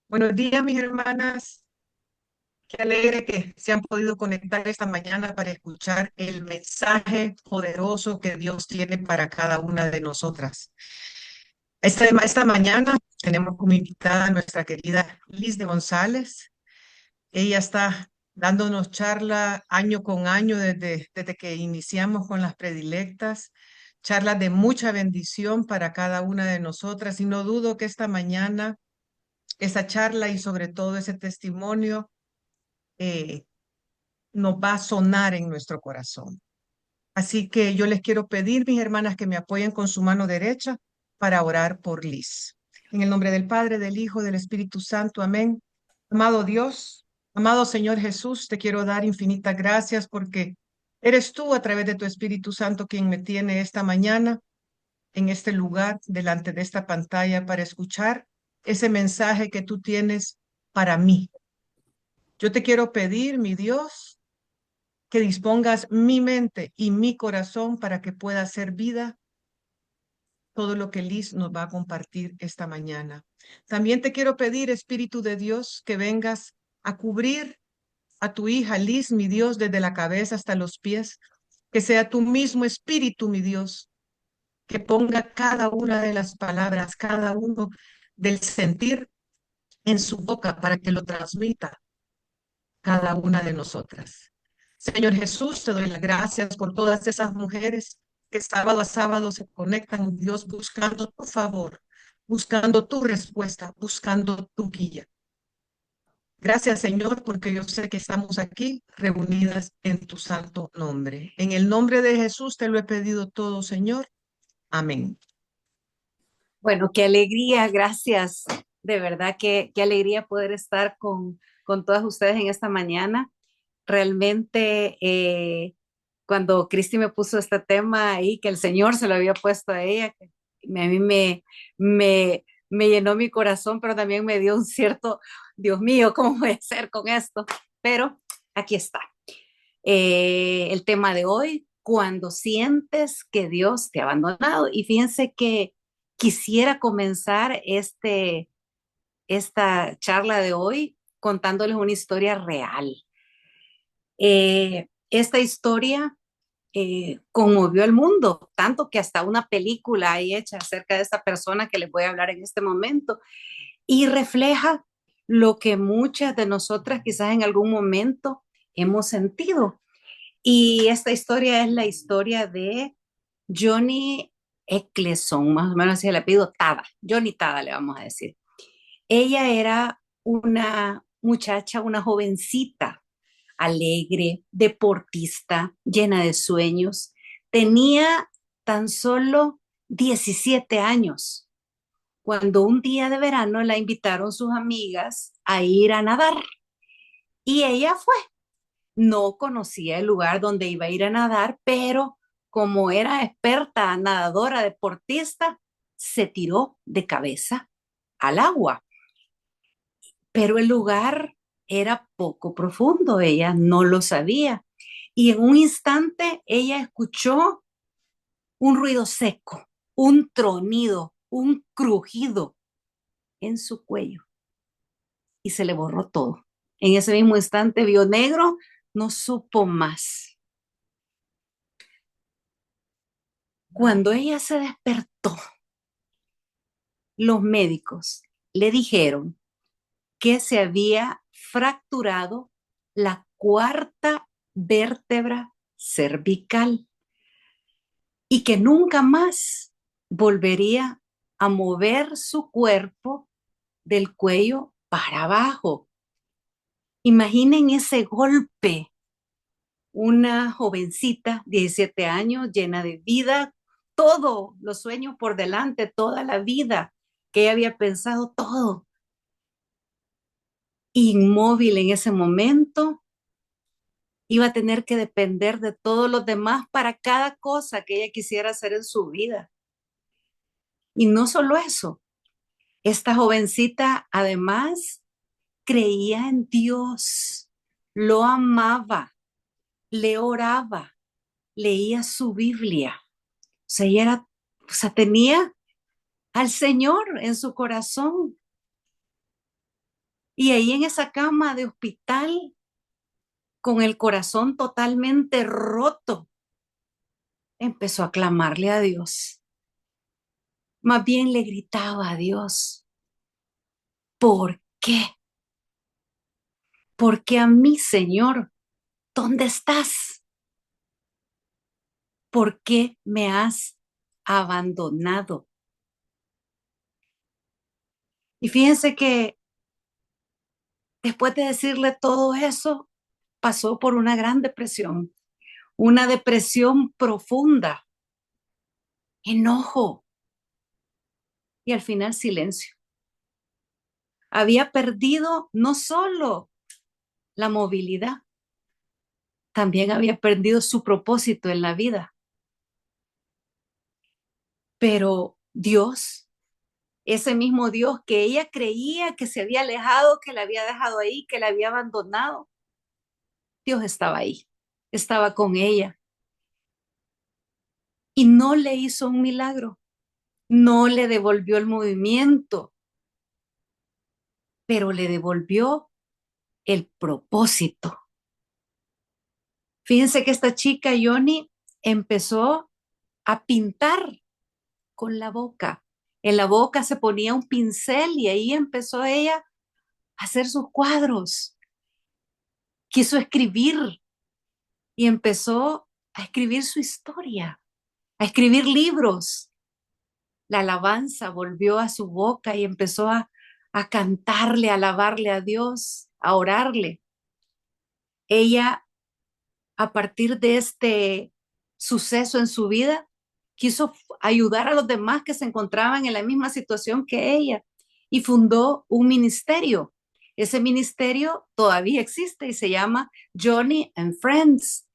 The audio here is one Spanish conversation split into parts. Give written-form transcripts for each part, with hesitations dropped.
Buenos días, mis hermanas. Qué alegre que se han podido conectar esta mañana para escuchar el mensaje poderoso que Dios tiene para cada una de nosotras. Esta mañana tenemos como invitada a nuestra querida Liz de González. Ella está dándonos charla año con año desde que iniciamos con las predilectas, charlas de mucha bendición para cada una de nosotras. Y no dudo que esta mañana esa charla y sobre todo ese testimonio eh, nos va a sonar en nuestro corazón. Así que yo les quiero pedir, mis hermanas, que me apoyen con su mano derecha para orar por Liz. En el nombre del Padre, del Hijo, del Espíritu Santo. Amén. Amado Dios, amado Señor Jesús, te quiero dar infinitas gracias porque eres tú a través de tu Espíritu Santo quien me tiene esta mañana en este lugar, delante de esta pantalla, para escuchar ese mensaje que tú tienes para mí. Yo te quiero pedir, mi Dios, que dispongas mi mente y mi corazón para que pueda hacer vida todo lo que Liz nos va a compartir esta mañana. También te quiero pedir, Espíritu de Dios, que vengas a cubrir a tu hija Liz, mi Dios, desde la cabeza hasta los pies, que sea tu mismo Espíritu, mi Dios, que ponga cada una de las palabras, cada uno del sentir en su boca para que lo transmita cada una de nosotras. Señor Jesús, te doy las gracias por todas esas mujeres que sábado a sábado se conectan, Dios, buscando tu favor, buscando tu respuesta, buscando tu guía. Gracias, Señor, porque yo sé que estamos aquí reunidas en tu santo nombre. En el nombre de Jesús te lo he pedido todo, Señor. Amén. Bueno, qué alegría, gracias. De verdad, qué alegría poder estar con todas ustedes en esta mañana. Realmente, cuando Cristi me puso este tema ahí, que el Señor se lo había puesto a ella, que a mí me llenó mi corazón, pero también me dio un cierto, Dios mío, ¿cómo voy a hacer con esto? Pero aquí está. El tema de hoy, cuando sientes que Dios te ha abandonado. Y fíjense que quisiera comenzar esta charla de hoy contándoles una historia real. Esta historia conmovió al mundo, tanto que hasta una película hay hecha acerca de esta persona que les voy a hablar en este momento y refleja lo que muchas de nosotras quizás en algún momento hemos sentido. Y esta historia es la historia de Johnny Eccleston, más o menos así el apellido Tada, Johnny Tada le vamos a decir. Ella era una muchacha, una jovencita, alegre, deportista, llena de sueños. Tenía tan solo 17 años cuando un día de verano la invitaron sus amigas a ir a nadar y ella fue. No conocía el lugar donde iba a ir a nadar, pero como era experta nadadora, deportista, se tiró de cabeza al agua. Pero el lugar era poco profundo, ella no lo sabía. Y en un instante ella escuchó un ruido seco, un tronido, un crujido en su cuello y se le borró todo. En ese mismo instante vio negro, no supo más. Cuando ella se despertó, los médicos le dijeron que se había fracturado la cuarta vértebra cervical y que nunca más volvería a mover su cuerpo del cuello para abajo. Imaginen ese golpe. Una jovencita, 17 años, llena de vida, todos los sueños por delante, toda la vida que ella había pensado, todo. Inmóvil en ese momento, iba a tener que depender de todos los demás para cada cosa que ella quisiera hacer en su vida. Y no solo eso, esta jovencita además creía en Dios, lo amaba, le oraba, leía su Biblia. O sea, ella era, o sea, tenía al Señor en su corazón. Y ahí en esa cama de hospital, con el corazón totalmente roto, empezó a clamarle a Dios. Más bien le gritaba a Dios, ¿por qué? ¿Por qué a mí, Señor? ¿Dónde estás? ¿Por qué me has abandonado? Y fíjense que después de decirle todo eso, pasó por una depresión profunda, enojo y al final silencio. Había perdido no solo la movilidad, también había perdido su propósito en la vida. Pero Dios, ese mismo Dios que ella creía que se había alejado, que la había dejado ahí, que la había abandonado, Dios estaba ahí, estaba con ella y no le hizo un milagro, no le devolvió el movimiento, pero le devolvió el propósito. Fíjense que esta chica, Yoni, empezó a pintar con la boca. En la boca se ponía un pincel y ahí empezó ella a hacer sus cuadros. Quiso escribir y empezó a escribir su historia, a escribir libros. La alabanza volvió a su boca y empezó a cantarle, a alabarle a Dios, a orarle. Ella, a partir de este suceso en su vida, quiso ayudar a los demás que se encontraban en la misma situación que ella y fundó un ministerio. Ese ministerio todavía existe y se llama Johnny and Friends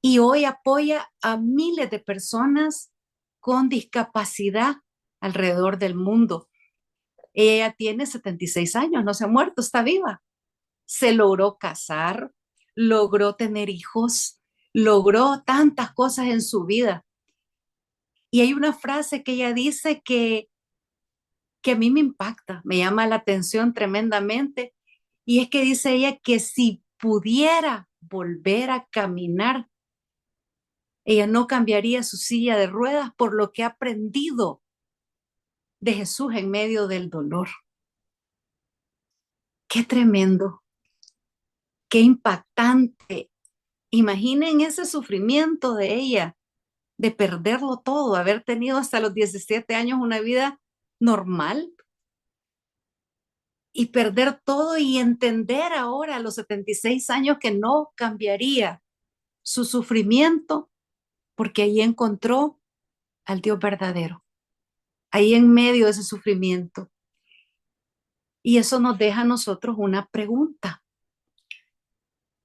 y hoy apoya a miles de personas con discapacidad alrededor del mundo. Ella tiene 76 años, no se ha muerto, está viva. Se logró casar, logró tener hijos, logró tantas cosas en su vida. Y hay una frase que ella dice que a mí me impacta, me llama la atención tremendamente, y es que dice ella que si pudiera volver a caminar, ella no cambiaría su silla de ruedas por lo que ha aprendido de Jesús en medio del dolor. Qué tremendo, qué impactante. Imaginen ese sufrimiento de ella, de perderlo todo, haber tenido hasta los 17 años una vida normal y perder todo y entender ahora a los 76 años que no cambiaría su sufrimiento porque ahí encontró al Dios verdadero, ahí en medio de ese sufrimiento. Y eso nos deja a nosotros una pregunta.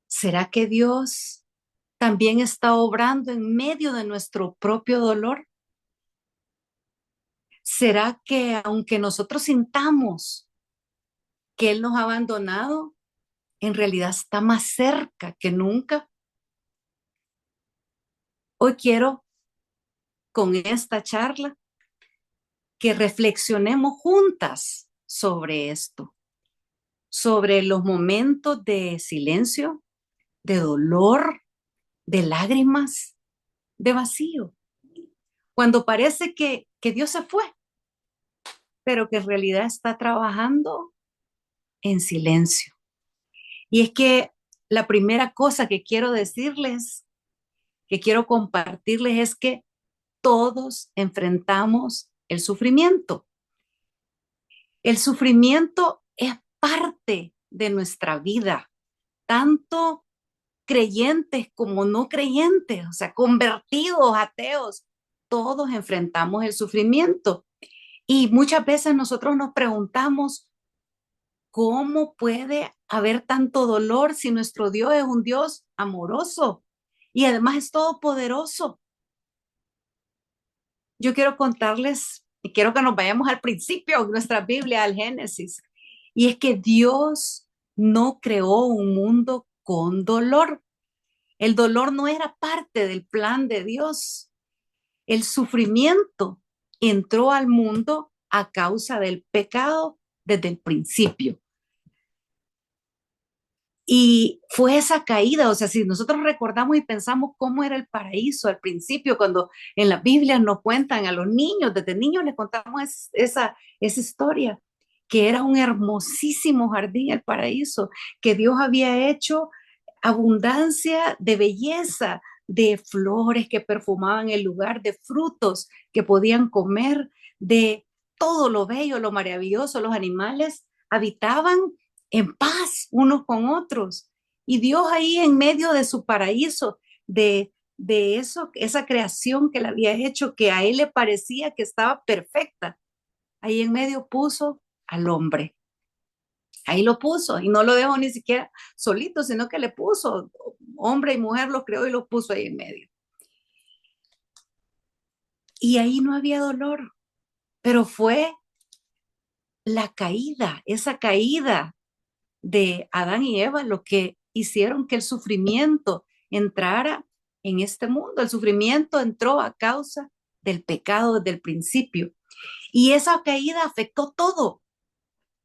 ¿Será que Dios también está obrando en medio de nuestro propio dolor? ¿Será que aunque nosotros sintamos que Él nos ha abandonado, en realidad está más cerca que nunca? Hoy quiero con esta charla que reflexionemos juntas sobre esto, sobre los momentos de silencio, de dolor, de lágrimas, de vacío, cuando parece que Dios se fue, pero que en realidad está trabajando en silencio. Y es que la primera cosa que quiero decirles, que quiero compartirles es que todos enfrentamos el sufrimiento. El sufrimiento es parte de nuestra vida, tanto creyentes como no creyentes, o sea, convertidos, ateos, todos enfrentamos el sufrimiento. Y muchas veces nosotros nos preguntamos, ¿cómo puede haber tanto dolor si nuestro Dios es un Dios amoroso y además es todopoderoso? Yo quiero contarles y quiero que nos vayamos al principio de nuestra Biblia, al Génesis. Y es que Dios no creó un mundo con dolor. El dolor no era parte del plan de Dios. El sufrimiento entró al mundo a causa del pecado desde el principio. Y fue esa caída, o sea, si nosotros recordamos y pensamos cómo era el paraíso al principio, cuando en la Biblia nos cuentan a los niños, desde niños les contamos esa historia, que era un hermosísimo jardín, el paraíso, que Dios había hecho abundancia de belleza, de flores que perfumaban el lugar, de frutos que podían comer, de todo lo bello, lo maravilloso, los animales habitaban en paz unos con otros. Y Dios ahí en medio de su paraíso, de eso, esa creación que le había hecho, que a él le parecía que estaba perfecta, ahí en medio puso al hombre. Ahí lo puso y no lo dejó ni siquiera solito, sino que le puso hombre y mujer, los creó y los puso ahí en medio. Y ahí no había dolor, pero fue la caída, esa caída de Adán y Eva, lo que hicieron que el sufrimiento entrara en este mundo. El sufrimiento entró a causa del pecado desde el principio. Y esa caída afectó todo.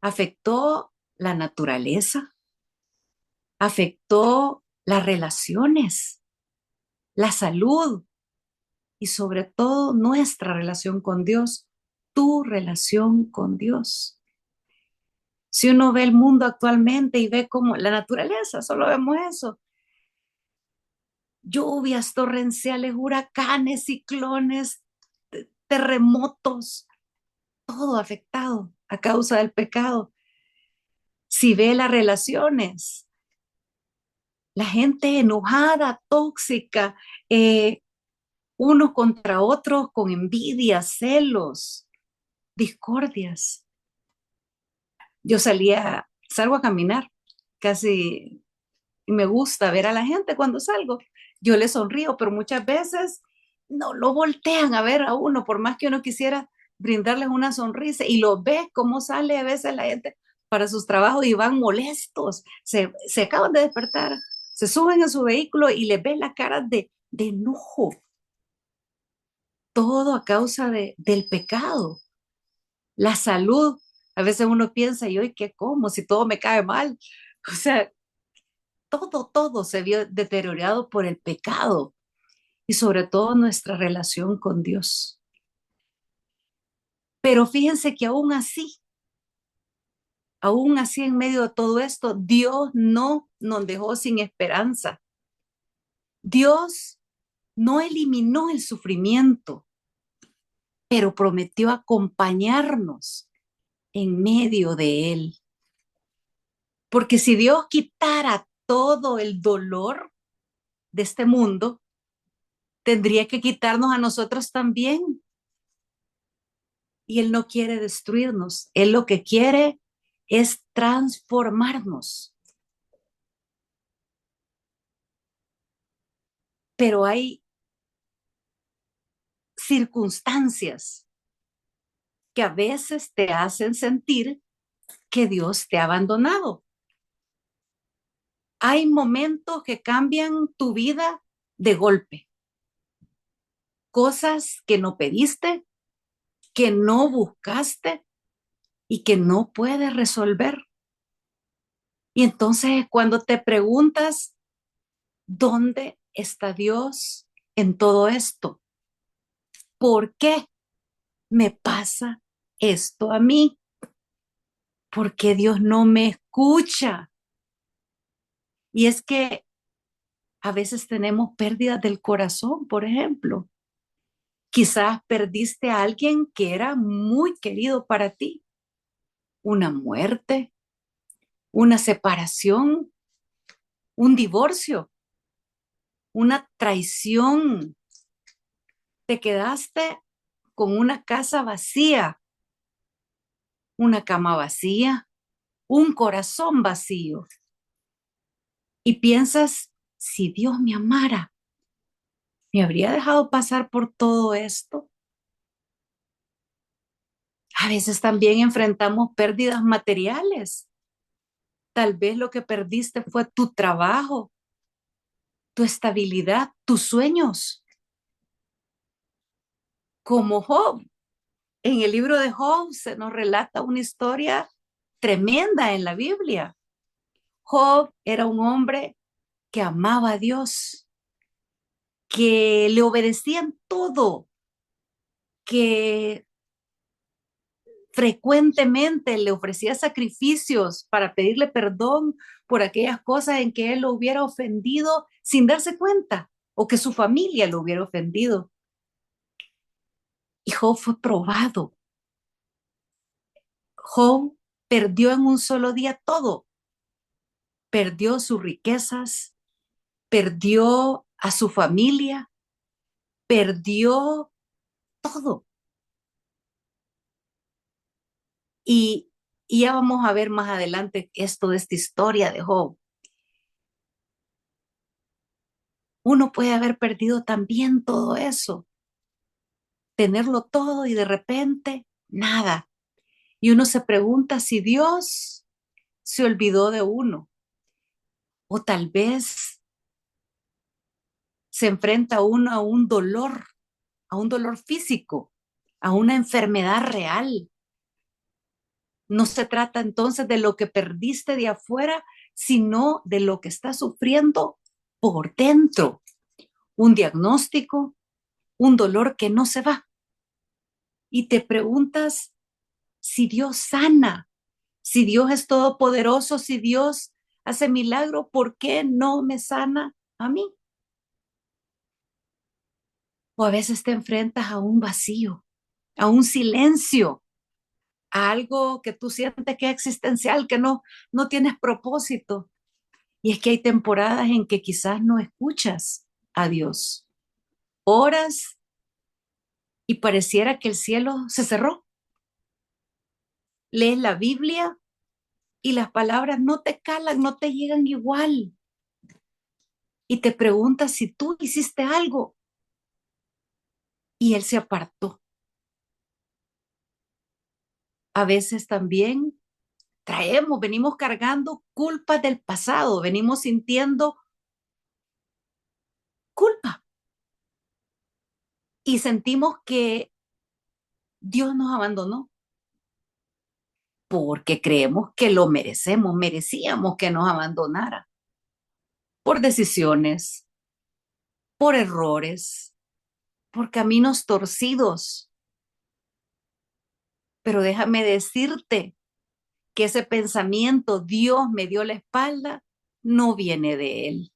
Afectó la naturaleza, afectó las relaciones, la salud y sobre todo nuestra relación con Dios, tu relación con Dios. Si uno ve el mundo actualmente y ve como la naturaleza, solo vemos eso, lluvias torrenciales, huracanes, ciclones, terremotos, todo afectado a causa del pecado. Si ve las relaciones, la gente enojada, tóxica, unos contra otros con envidia, celos, discordias. Yo salgo a caminar casi y me gusta ver a la gente cuando salgo. Yo le sonrío, pero muchas veces no lo voltean a ver a uno, por más que uno quisiera brindarles una sonrisa y lo ves cómo sale a veces la gente para sus trabajos y van molestos, se acaban de despertar, se suben a su vehículo y les ves la cara de enojo, todo a causa del pecado. La salud, a veces uno piensa, y hoy qué como, si todo me cae mal. O sea, todo se vio deteriorado por el pecado y sobre todo nuestra relación con Dios. Pero fíjense que aún así en medio de todo esto, Dios no nos dejó sin esperanza. Dios no eliminó el sufrimiento, pero prometió acompañarnos en medio de él. Porque si Dios quitara todo el dolor de este mundo, tendría que quitarnos a nosotros también. Y Él no quiere destruirnos, Él lo que quiere es transformarnos. Pero hay circunstancias que a veces te hacen sentir que Dios te ha abandonado. Hay momentos que cambian tu vida de golpe. Cosas que no pediste, que no buscaste y que no puedes resolver. Y entonces cuando te preguntas, ¿dónde está Dios en todo esto? ¿Por qué me pasa esto a mí? ¿Por qué Dios no me escucha? Y es que a veces tenemos pérdidas del corazón, por ejemplo. Quizás perdiste a alguien que era muy querido para ti. Una muerte, una separación, un divorcio, una traición. Te quedaste con una casa vacía, una cama vacía, un corazón vacío. Y piensas, si Dios me amara, ¿me habría dejado pasar por todo esto? A veces también enfrentamos pérdidas materiales. Tal vez lo que perdiste fue tu trabajo, tu estabilidad, tus sueños. Como Job, en el libro de Job se nos relata una historia tremenda en la Biblia. Job era un hombre que amaba a Dios, que le obedecía en todo, que frecuentemente le ofrecía sacrificios para pedirle perdón por aquellas cosas en que él lo hubiera ofendido sin darse cuenta o que su familia lo hubiera ofendido. Y Job fue probado. Job perdió en un solo día todo. Perdió sus riquezas, perdió a su familia, perdió todo. Y, y ya vamos a ver más adelante esto de esta historia de Job. Uno puede haber perdido también todo eso, tenerlo todo y de repente nada. Y uno se pregunta si Dios se olvidó de uno o tal vez se enfrenta uno a un dolor físico, a una enfermedad real. No se trata entonces de lo que perdiste de afuera, sino de lo que estás sufriendo por dentro. Un diagnóstico, un dolor que no se va. Y te preguntas si Dios sana, si Dios es todopoderoso, si Dios hace milagro, ¿por qué no me sana a mí? O a veces te enfrentas a un vacío, a un silencio, a algo que tú sientes que es existencial, que no tienes propósito. Y es que hay temporadas en que quizás no escuchas a Dios. Oras y pareciera que el cielo se cerró. Lees la Biblia y las palabras no te calan, no te llegan igual. Y te preguntas si tú hiciste algo y Él se apartó. A veces también venimos cargando culpas del pasado, venimos sintiendo culpa y sentimos que Dios nos abandonó porque creemos que lo merecemos, merecíamos que nos abandonara por decisiones, por errores, por caminos torcidos. Pero déjame decirte que ese pensamiento, Dios me dio la espalda, no viene de Él.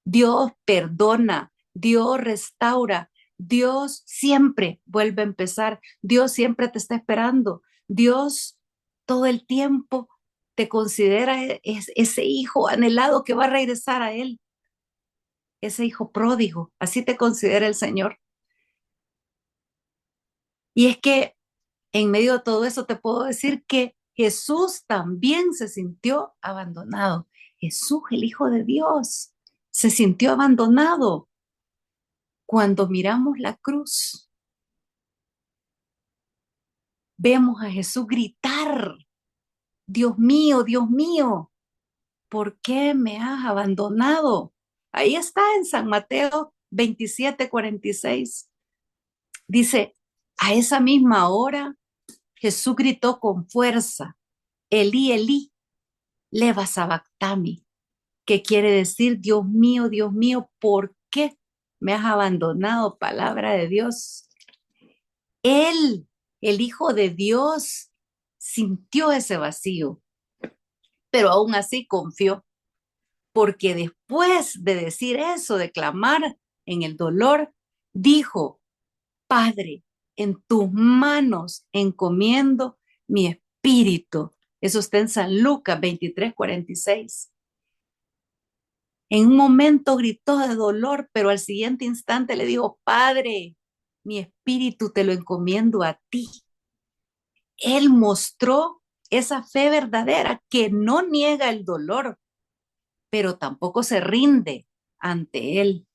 Dios perdona, Dios restaura, Dios siempre vuelve a empezar, Dios siempre te está esperando, Dios todo el tiempo te considera ese hijo anhelado que va a regresar a Él, ese hijo pródigo, así te considera el Señor. Y es que en medio de todo eso te puedo decir que Jesús también se sintió abandonado. Jesús, el Hijo de Dios, se sintió abandonado. Cuando miramos la cruz, vemos a Jesús gritar, Dios mío, ¿por qué me has abandonado? Ahí está en San Mateo 27:46. Dice, a esa misma hora Jesús gritó con fuerza, Elí, Elí, leva sabactami, que quiere decir, Dios mío, ¿por qué me has abandonado? Palabra de Dios. Él, el Hijo de Dios, sintió ese vacío, pero aún así confió, porque después de decir eso, de clamar en el dolor, dijo, Padre, en tus manos encomiendo mi espíritu. Eso está en San Lucas 23:46. En un momento gritó de dolor, pero al siguiente instante le dijo, Padre, mi espíritu te lo encomiendo a ti. Él mostró esa fe verdadera que no niega el dolor, pero tampoco se rinde ante él.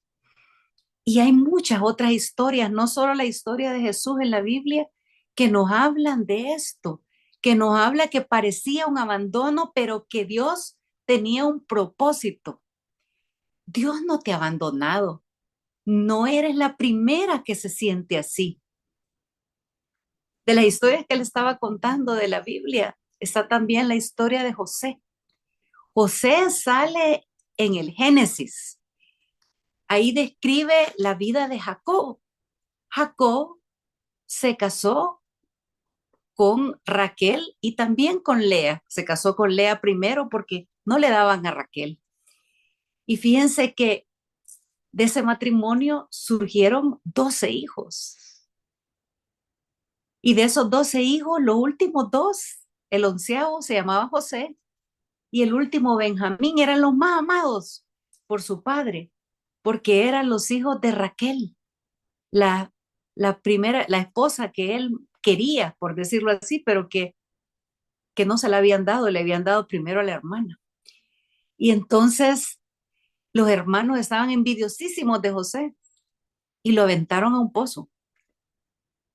Y hay muchas otras historias, no solo la historia de Jesús en la Biblia, que nos hablan de esto, que nos habla que parecía un abandono, pero que Dios tenía un propósito. Dios no te ha abandonado. No eres la primera que se siente así. De las historias que le estaba contando de la Biblia, está también la historia de José. José sale en el Génesis. Ahí describe la vida de Jacob. Jacob se casó con Raquel y también con Lea. Se casó con Lea primero porque no le daban a Raquel. Y fíjense que de ese matrimonio surgieron 12 hijos. Y de esos 12 hijos, los últimos dos, el onceavo se llamaba José y el último Benjamín, eran los más amados por su padre, porque eran los hijos de Raquel, la, la esposa que él quería, por decirlo así, pero que no se la habían dado, le habían dado primero a la hermana. Y entonces los hermanos estaban envidiosísimos de José y lo aventaron a un pozo.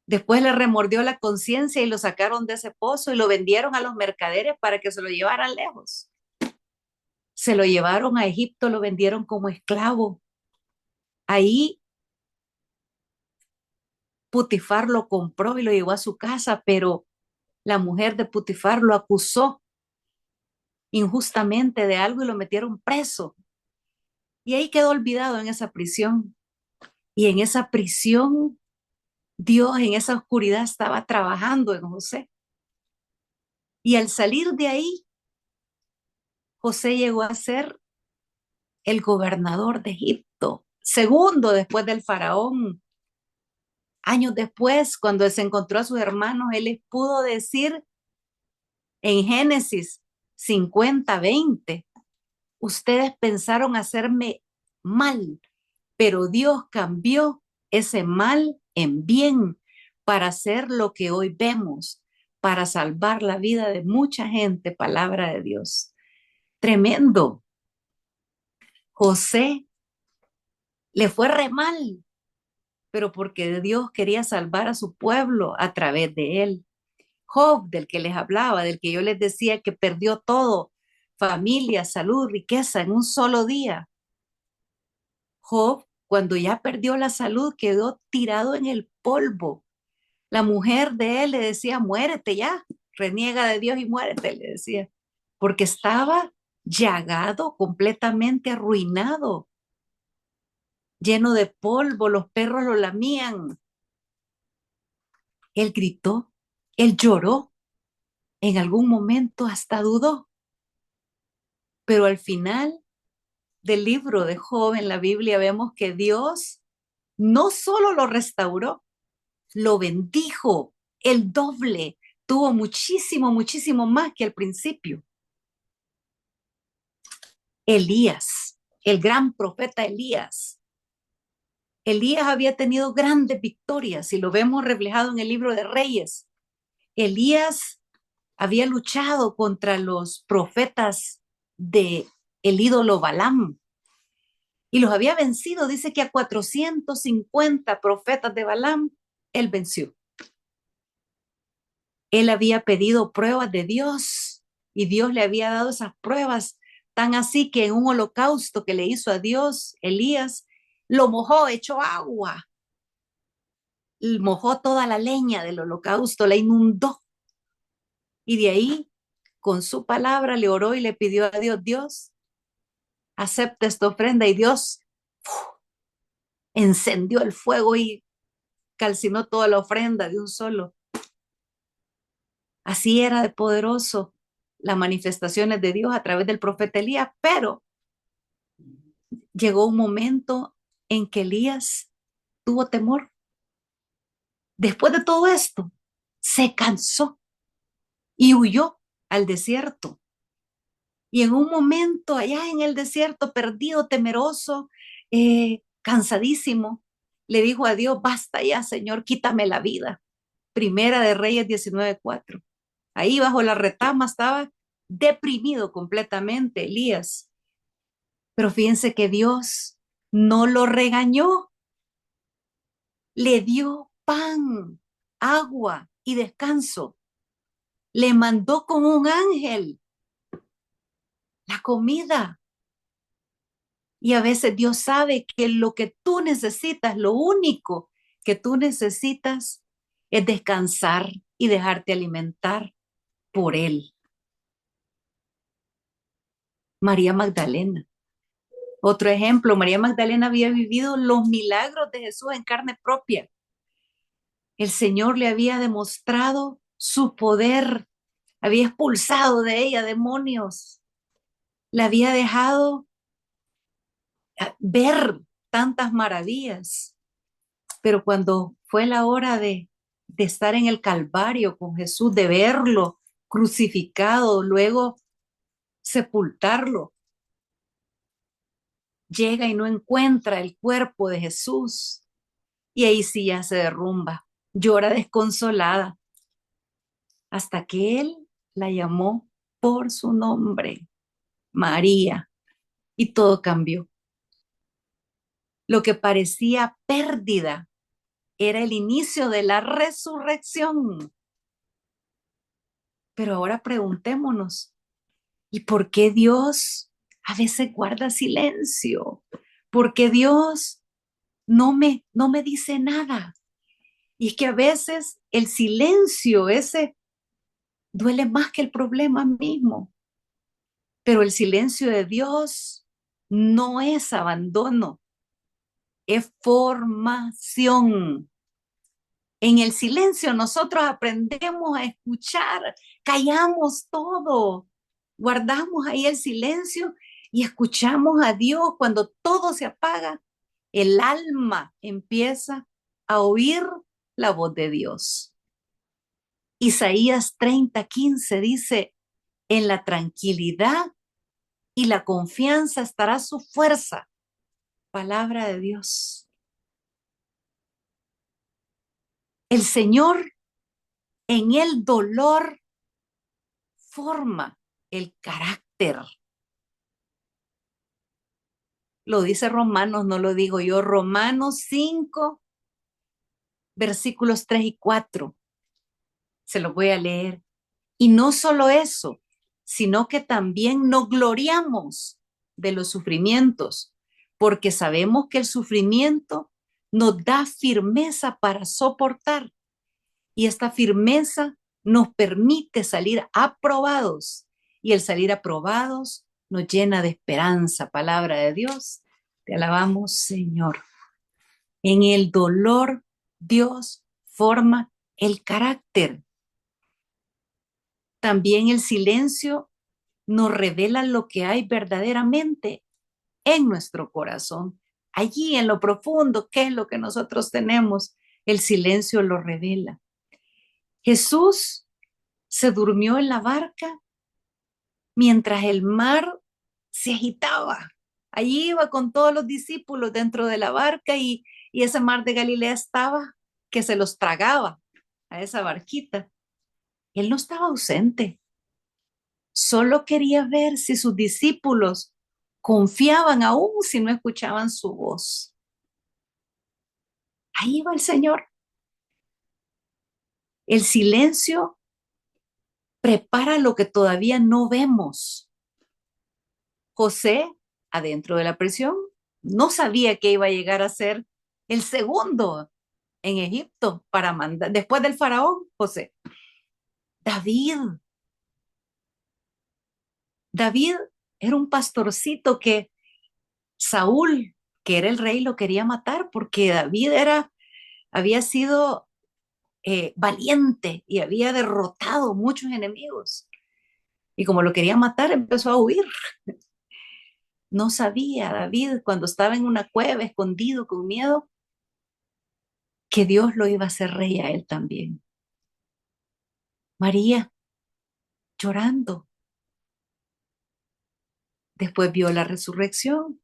Después le remordió la conciencia y lo sacaron de ese pozo y lo vendieron a los mercaderes para que se lo llevaran lejos. Se lo llevaron a Egipto, lo vendieron como esclavo. Ahí Putifar lo compró y lo llevó a su casa, pero la mujer de Putifar lo acusó injustamente de algo y lo metieron preso. Y ahí quedó olvidado en esa prisión. Y en esa prisión, Dios en esa oscuridad estaba trabajando en José. Y al salir de ahí, José llegó a ser el gobernador de Egipto, segundo después del faraón. Años después, cuando se encontró a sus hermanos, él les pudo decir en Génesis 50:20, ustedes pensaron hacerme mal, pero Dios cambió ese mal en bien para hacer lo que hoy vemos, para salvar la vida de mucha gente, palabra de Dios. Tremendo. José le fue re mal, pero porque Dios quería salvar a su pueblo a través de él. Job, del que les hablaba, del que yo les decía que perdió todo, familia, salud, riqueza en un solo día. Job, cuando ya perdió la salud, quedó tirado en el polvo. La mujer de él le decía, muérete ya, reniega de Dios y muérete, le decía, porque estaba llagado, completamente arruinado, lleno de polvo, los perros lo lamían. Él gritó, él lloró, en algún momento hasta dudó, pero al final del libro de Job en la Biblia vemos que Dios no solo lo restauró, lo bendijo el doble, tuvo muchísimo, muchísimo más que al principio. Elías, el gran profeta Elías. Elías había tenido grandes victorias y lo vemos reflejado en el libro de Reyes. Elías había luchado contra los profetas de el ídolo Balaam y los había vencido. Dice que a 450 profetas de Balaam él venció. Él había pedido pruebas de Dios y Dios le había dado esas pruebas, tan así que en un holocausto que le hizo a Dios, Elías lo mojó, echó agua, mojó toda la leña del holocausto, la inundó. Y de ahí, con su palabra, le oró y le pidió a Dios, Dios, acepta esta ofrenda. Y Dios encendió el fuego y calcinó toda la ofrenda de un solo. Así era de poderoso las manifestaciones de Dios a través del profeta Elías, pero llegó un momento en que Elías tuvo temor. Después de todo esto, se cansó y huyó al desierto. Y en un momento allá en el desierto, perdido, temeroso, cansadísimo, le dijo a Dios, basta ya, Señor, quítame la vida. Primera de Reyes 19:4. Ahí bajo la retama estaba deprimido completamente Elías. Pero fíjense que Dios no lo regañó, le dio pan, agua y descanso. Le mandó con un ángel la comida. Y a veces Dios sabe que lo que tú necesitas, lo único que tú necesitas es descansar y dejarte alimentar por Él. María Magdalena. Otro ejemplo, María Magdalena había vivido los milagros de Jesús en carne propia. El Señor le había demostrado su poder, había expulsado de ella demonios, la había dejado ver tantas maravillas. Pero cuando fue la hora de estar en el Calvario con Jesús, de verlo crucificado, luego sepultarlo, llega y no encuentra el cuerpo de Jesús. Y ahí sí ya se derrumba, llora desconsolada, hasta que él la llamó por su nombre, María, y todo cambió. Lo que parecía pérdida era el inicio de la resurrección. Pero ahora preguntémonos, ¿y por qué Dios a veces guarda silencio? ¿Por qué Dios no me dice nada? Y es que a veces el silencio ese duele más que el problema mismo. Pero el silencio de Dios no es abandono, es formación. En el silencio nosotros aprendemos a escuchar, callamos todo, guardamos ahí el silencio y escuchamos a Dios. Cuando todo se apaga, el alma empieza a oír la voz de Dios. Isaías 30:15 dice, en la tranquilidad y la confianza estará su fuerza. Palabra de Dios. El Señor en el dolor forma el carácter. Lo dice Romanos, no lo digo yo. Romanos 5, versículos 3 y 4. Se los voy a leer. Y no solo eso, sino que también nos gloriamos de los sufrimientos, porque sabemos que el sufrimiento nos da firmeza para soportar. Y esta firmeza nos permite salir aprobados. Y el salir aprobados nos llena de esperanza. Palabra de Dios. Te alabamos, Señor. En el dolor, Dios forma el carácter. También el silencio nos revela lo que hay verdaderamente en nuestro corazón. Allí en lo profundo, ¿qué es lo que nosotros tenemos? El silencio lo revela. Jesús se durmió en la barca mientras el mar se agitaba. Allí iba con todos los discípulos dentro de la barca y ese mar de Galilea estaba que se los tragaba a esa barquita. Él no estaba ausente. Solo quería ver si sus discípulos confiaban aún si no escuchaban su voz. Ahí va el Señor. El silencio prepara lo que todavía no vemos. José, adentro de la prisión, no sabía que iba a llegar a ser el segundo en Egipto para mandar, después del faraón, José. David era un pastorcito que Saúl, que era el rey, lo quería matar porque David había sido valiente y había derrotado muchos enemigos. Y como lo quería matar, empezó a huir. No sabía David, cuando estaba en una cueva, escondido, con miedo, que Dios lo iba a hacer rey a él también. María, llorando. Después vio la resurrección.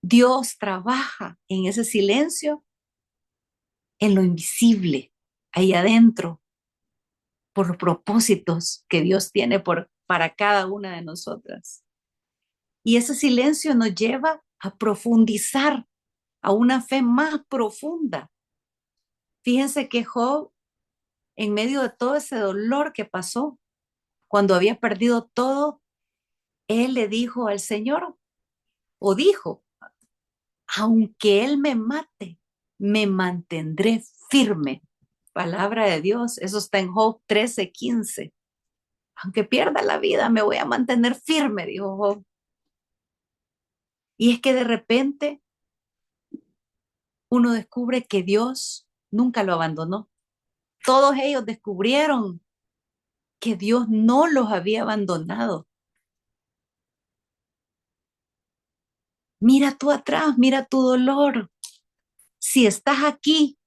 Dios trabaja en ese silencio, en lo invisible, ahí adentro, por los propósitos que Dios tiene para cada una de nosotras. Y ese silencio nos lleva a profundizar, a una fe más profunda. Fíjense que Job, en medio de todo ese dolor que pasó, cuando había perdido todo, él le dijo al Señor, o dijo, aunque Él me mate, me mantendré firme. Palabra de Dios, eso está en Job 13:15. Aunque pierda la vida, me voy a mantener firme, dijo Job. Y es que de repente uno descubre que Dios nunca lo abandonó. Todos ellos descubrieron que Dios no los había abandonado. Mira tú atrás, mira tu dolor. Si estás aquí,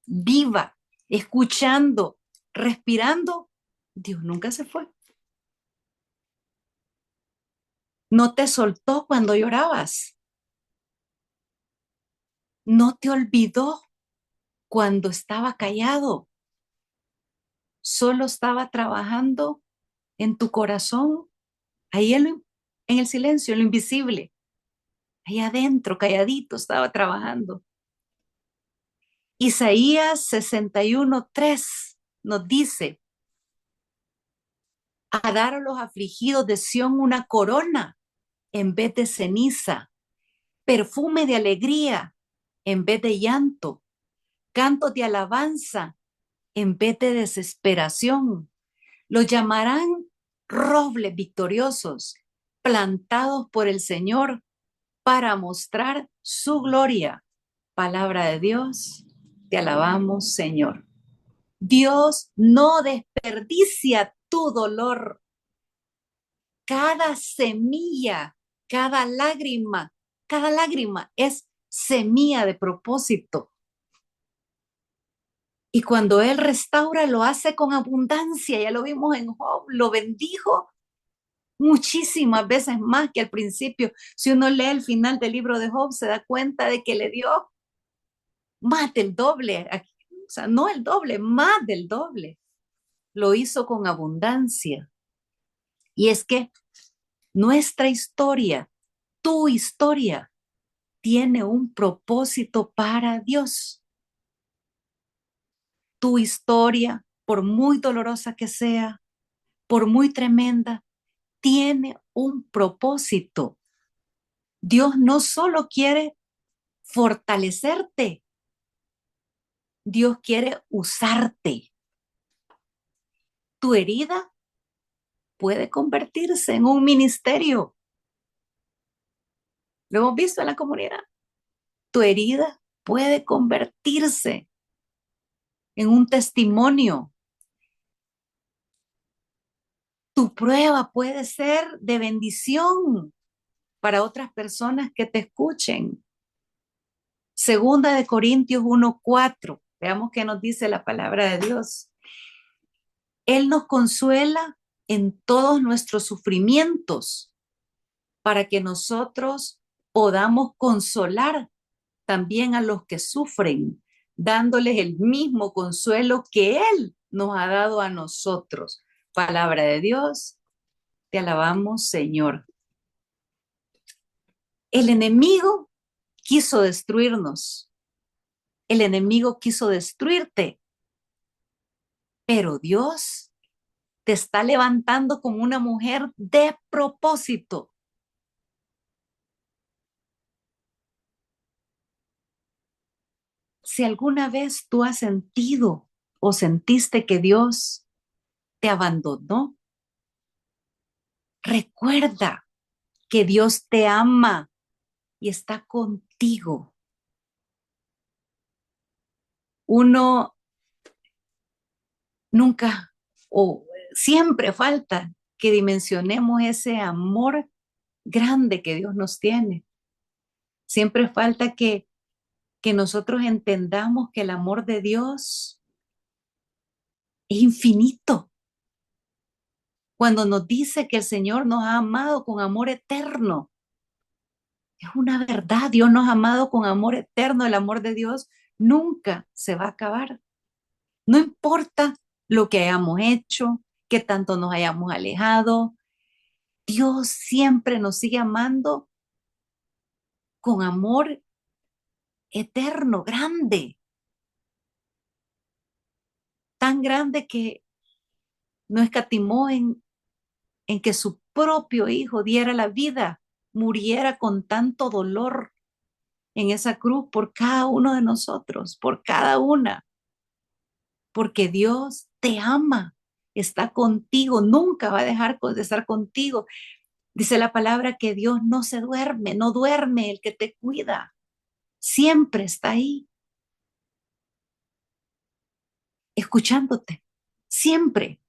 viva, escuchando, respirando, Dios nunca se fue. No te soltó cuando llorabas. No te olvidó cuando estaba callado. Solo estaba trabajando en tu corazón, ahí en el silencio, en lo invisible. Ahí adentro, calladito, estaba trabajando. Isaías 61:3 nos dice, a dar a los afligidos de Sión una corona en vez de ceniza, perfume de alegría en vez de llanto, cantos de alabanza en vez de desesperación. Los llamarán robles victoriosos, plantados por el Señor para mostrar su gloria. Palabra de Dios, te alabamos, Señor. Dios no desperdicia tu dolor. Cada semilla, cada lágrima es semilla de propósito. Y cuando Él restaura, lo hace con abundancia. Ya lo vimos en Job, lo bendijo muchísimas veces más que al principio. Si uno lee el final del libro de Job, se da cuenta de que le dio más del doble. O sea, no el doble, más del doble. Lo hizo con abundancia. Y es que nuestra historia, tu historia, tiene un propósito para Dios. Tu historia, por muy dolorosa que sea, por muy tremenda, tiene un propósito. Dios no solo quiere fortalecerte, Dios quiere usarte. Tu herida puede convertirse en un ministerio. Lo hemos visto en la comunidad. Tu herida puede convertirse en un testimonio. Tu prueba puede ser de bendición para otras personas que te escuchen. Segunda de Corintios 1:4. Veamos qué nos dice la palabra de Dios. Él nos consuela en todos nuestros sufrimientos para que nosotros podamos consolar también a los que sufren, dándoles el mismo consuelo que Él nos ha dado a nosotros. Palabra de Dios, te alabamos, Señor. El enemigo quiso destruirnos. El enemigo quiso destruirte. Pero Dios te está levantando como una mujer de propósito. Si alguna vez tú has sentido o sentiste que Dios te abandonó, recuerda que Dios te ama y está contigo. Uno nunca o siempre falta que dimensionemos ese amor grande que Dios nos tiene. Siempre falta que nosotros entendamos que el amor de Dios es infinito. Cuando nos dice que el Señor nos ha amado con amor eterno, es una verdad. Dios nos ha amado con amor eterno. El amor de Dios nunca se va a acabar. No importa lo que hayamos hecho, que tanto nos hayamos alejado, Dios siempre nos sigue amando con amor eterno, grande, tan grande que no escatimó en que su propio Hijo diera la vida, muriera con tanto dolor en esa cruz por cada uno de nosotros, por cada una, porque Dios te ama, está contigo, nunca va a dejar de estar contigo. Dice la palabra que Dios no se duerme, no duerme el que te cuida. Siempre está ahí, escuchándote. Siempre.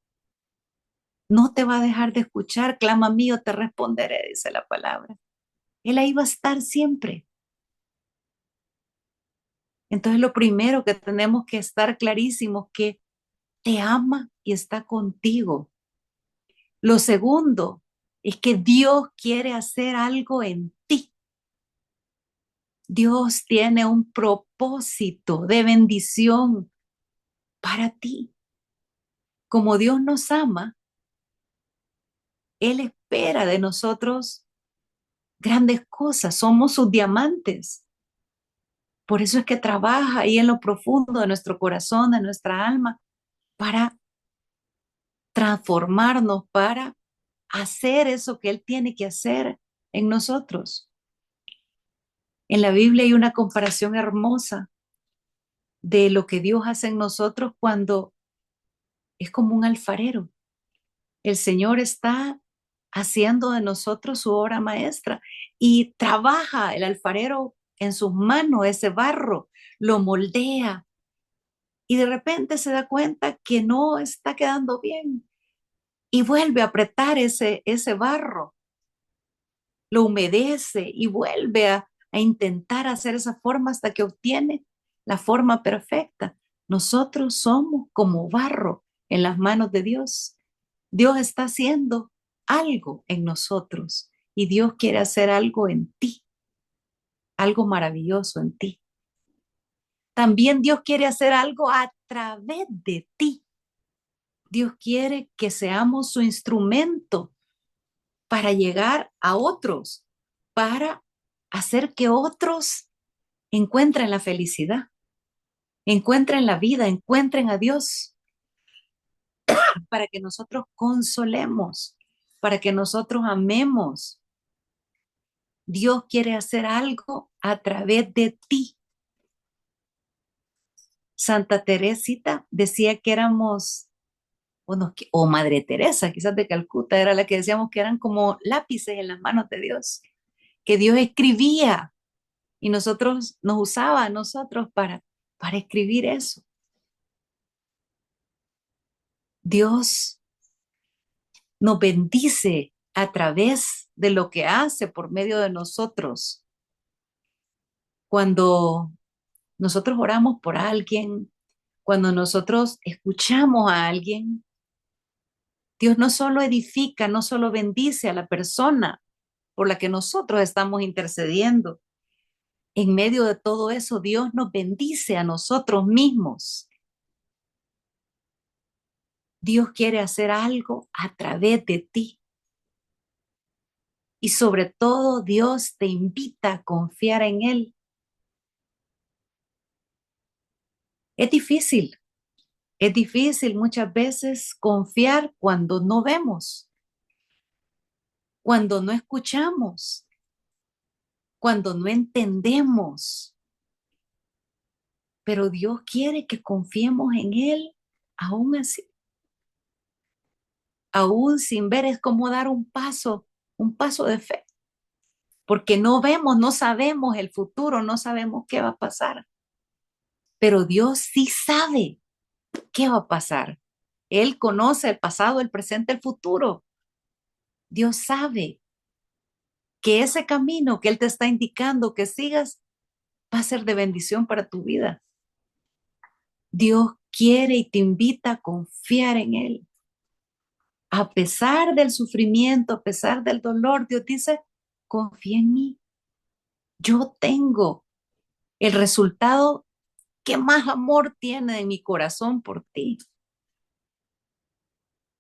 No te va a dejar de escuchar. Clama mío, te responderé, dice la palabra. Él ahí va a estar siempre. Entonces lo primero que tenemos que estar clarísimos que te ama y está contigo. Lo segundo es que Dios quiere hacer algo en ti. Dios tiene un propósito de bendición para ti. Como Dios nos ama, Él espera de nosotros grandes cosas. Somos sus diamantes. Por eso es que trabaja ahí en lo profundo de nuestro corazón, de nuestra alma, para transformarnos, para hacer eso que Él tiene que hacer en nosotros. En la Biblia hay una comparación hermosa de lo que Dios hace en nosotros cuando es como un alfarero. El Señor está haciendo de nosotros su obra maestra y trabaja el alfarero en sus manos, ese barro, lo moldea y de repente se da cuenta que no está quedando bien y vuelve a apretar ese barro, lo humedece y vuelve a intentar hacer esa forma hasta que obtiene la forma perfecta. Nosotros somos como barro en las manos de Dios. Dios está haciendo algo en nosotros y Dios quiere hacer algo en ti, algo maravilloso en ti. También Dios quiere hacer algo a través de ti. Dios quiere que seamos su instrumento para llegar a otros, para hacer que otros encuentren la felicidad, encuentren la vida, encuentren a Dios, para que nosotros consolemos, para que nosotros amemos. Dios quiere hacer algo a través de ti. Santa Teresita decía que éramos, bueno, o Madre Teresa, quizás de Calcuta, era la que decíamos que eran como lápices en las manos de Dios, que Dios escribía y nosotros nos usaba a nosotros para escribir eso. Dios nos bendice a través de lo que hace por medio de nosotros. Cuando nosotros oramos por alguien, cuando nosotros escuchamos a alguien, Dios no solo edifica, no solo bendice a la persona por la que nosotros estamos intercediendo. En medio de todo eso, Dios nos bendice a nosotros mismos. Dios quiere hacer algo a través de ti. Y sobre todo, Dios te invita a confiar en Él. Es difícil muchas veces confiar cuando no vemos, cuando no escuchamos, cuando no entendemos. Pero Dios quiere que confiemos en Él aún así. Aún sin ver, es como dar un paso de fe, porque no vemos, no sabemos el futuro, no sabemos qué va a pasar. Pero Dios sí sabe qué va a pasar. Él conoce el pasado, el presente, el futuro. Dios sabe que ese camino que Él te está indicando que sigas va a ser de bendición para tu vida. Dios quiere y te invita a confiar en Él. A pesar del sufrimiento, a pesar del dolor, Dios dice, confía en mí. Yo tengo el resultado que más amor tiene en mi corazón por ti.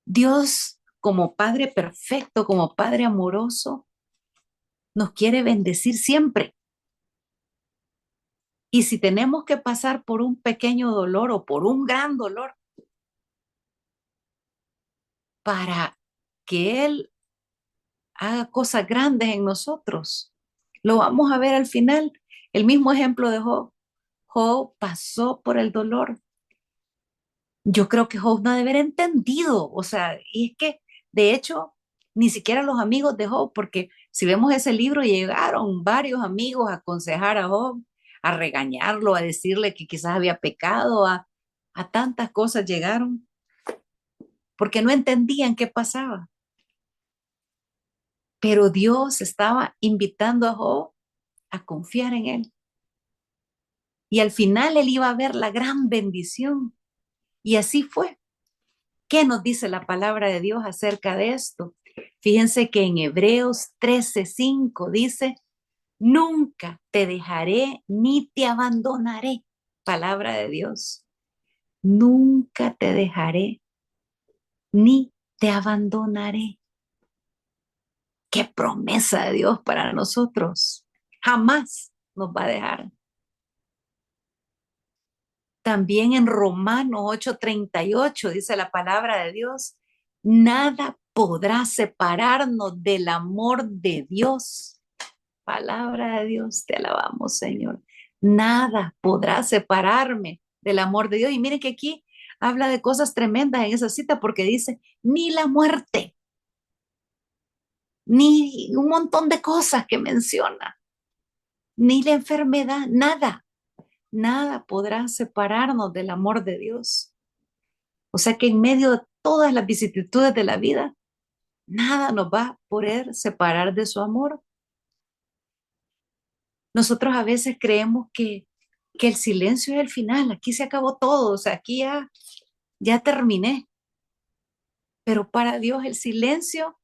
Dios, como Padre perfecto, como Padre amoroso, nos quiere bendecir siempre. Y si tenemos que pasar por un pequeño dolor o por un gran dolor para que Él haga cosas grandes en nosotros, lo vamos a ver al final. El mismo ejemplo de Job. Job pasó por el dolor. Yo creo que Job no debe haber entendido, o sea, y es que de hecho ni siquiera los amigos de Job, porque si vemos ese libro, llegaron varios amigos a aconsejar a Job, a regañarlo, a decirle que quizás había pecado, a tantas cosas llegaron, porque no entendían qué pasaba. Pero Dios estaba invitando a Job a confiar en él. Y al final él iba a ver la gran bendición. Y así fue. ¿Qué nos dice la palabra de Dios acerca de esto? Fíjense que en Hebreos 13:5 dice, nunca te dejaré ni te abandonaré. Palabra de Dios. Nunca te dejaré ni te abandonaré. Qué promesa de Dios para nosotros. Jamás nos va a dejar. También en Romanos 8:38 dice la palabra de Dios, nada podrá separarnos del amor de Dios. Palabra de Dios, te alabamos, Señor. Nada podrá separarme del amor de Dios. Y miren que aquí habla de cosas tremendas en esa cita porque dice, ni la muerte, ni un montón de cosas que menciona, ni la enfermedad, nada, nada podrá separarnos del amor de Dios. O sea que en medio de todas las vicisitudes de la vida, nada nos va a poder separar de su amor. Nosotros a veces creemos que el silencio es el final, aquí se acabó todo, o sea, aquí ya terminé. Pero para Dios el silencio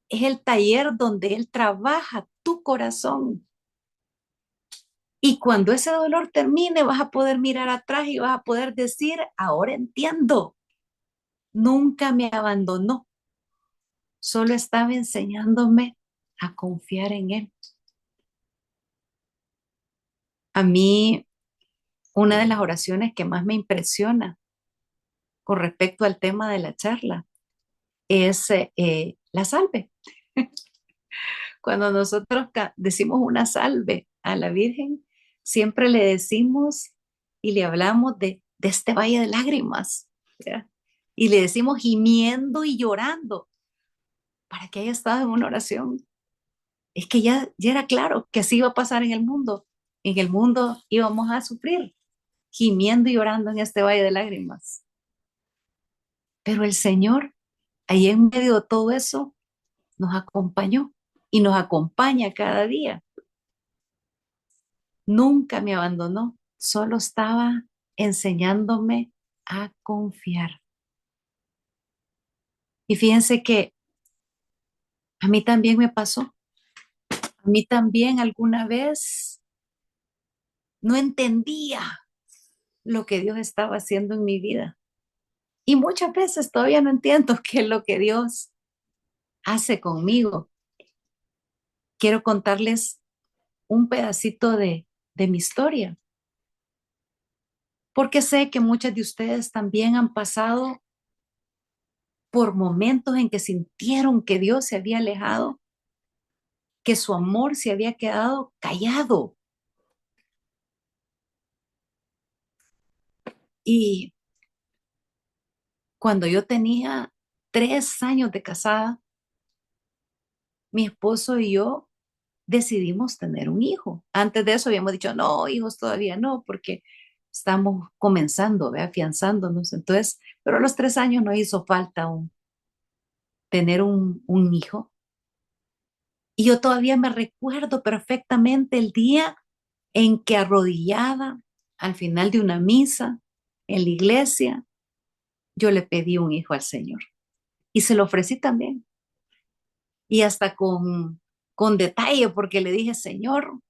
es el taller donde Él trabaja tu corazón. Y cuando ese dolor termine, vas a poder mirar atrás y vas a poder decir, ahora entiendo, nunca me abandonó, solo estaba enseñándome a confiar en Él. A mí, una de las oraciones que más me impresiona con respecto al tema de la charla es la salve. Cuando nosotros decimos una salve a la Virgen, siempre le decimos y le hablamos de este valle de lágrimas, ¿verdad? Y le decimos gimiendo y llorando para que haya estado en una oración. Es que ya era claro que así iba a pasar en el mundo. En el mundo íbamos a sufrir, gimiendo y llorando en este valle de lágrimas. Pero el Señor, ahí en medio de todo eso, nos acompañó y nos acompaña cada día. Nunca me abandonó, solo estaba enseñándome a confiar. Y fíjense que a mí también me pasó. A mí también alguna vez no entendía lo que Dios estaba haciendo en mi vida. Y muchas veces todavía no entiendo qué es lo que Dios hace conmigo. Quiero contarles un pedacito de mi historia, porque sé que muchas de ustedes también han pasado por momentos en que sintieron que Dios se había alejado, que su amor se había quedado callado. Y cuando yo tenía 3 años de casada, mi esposo y yo decidimos tener un hijo. Antes de eso habíamos dicho, no, hijos todavía no, porque estamos comenzando, afianzándonos. Entonces, pero a los 3 años nos hizo falta tener un hijo. Y yo todavía me recuerdo perfectamente el día en que arrodillada al final de una misa en la iglesia, yo le pedí un hijo al Señor y se lo ofrecí también. Y hasta con detalle, porque le dije, Señor,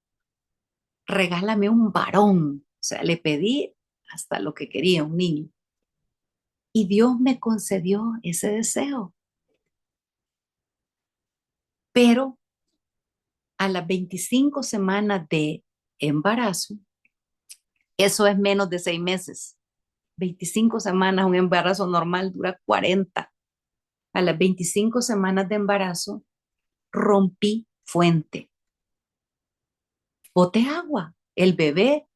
regálame un varón. O sea, le pedí hasta lo que quería, un niño. Y Dios me concedió ese deseo. Pero a las 25 semanas de embarazo, eso es menos de 6 meses. 25 semanas, un embarazo normal dura 40. A las 25 semanas de embarazo, rompí fuente. Boté agua. El bebé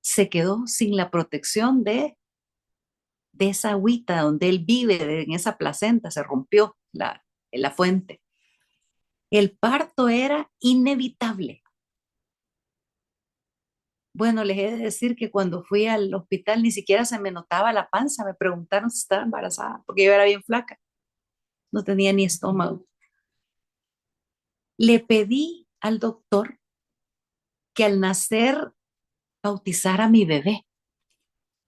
se quedó sin la protección de esa agüita donde él vive, en esa placenta, se rompió. la fuente. El parto era inevitable. Bueno, les he de decir que cuando fui al hospital ni siquiera se me notaba la panza. Me preguntaron si estaba embarazada, porque yo era bien flaca. No tenía ni estómago. Le pedí al doctor que al nacer bautizara a mi bebé,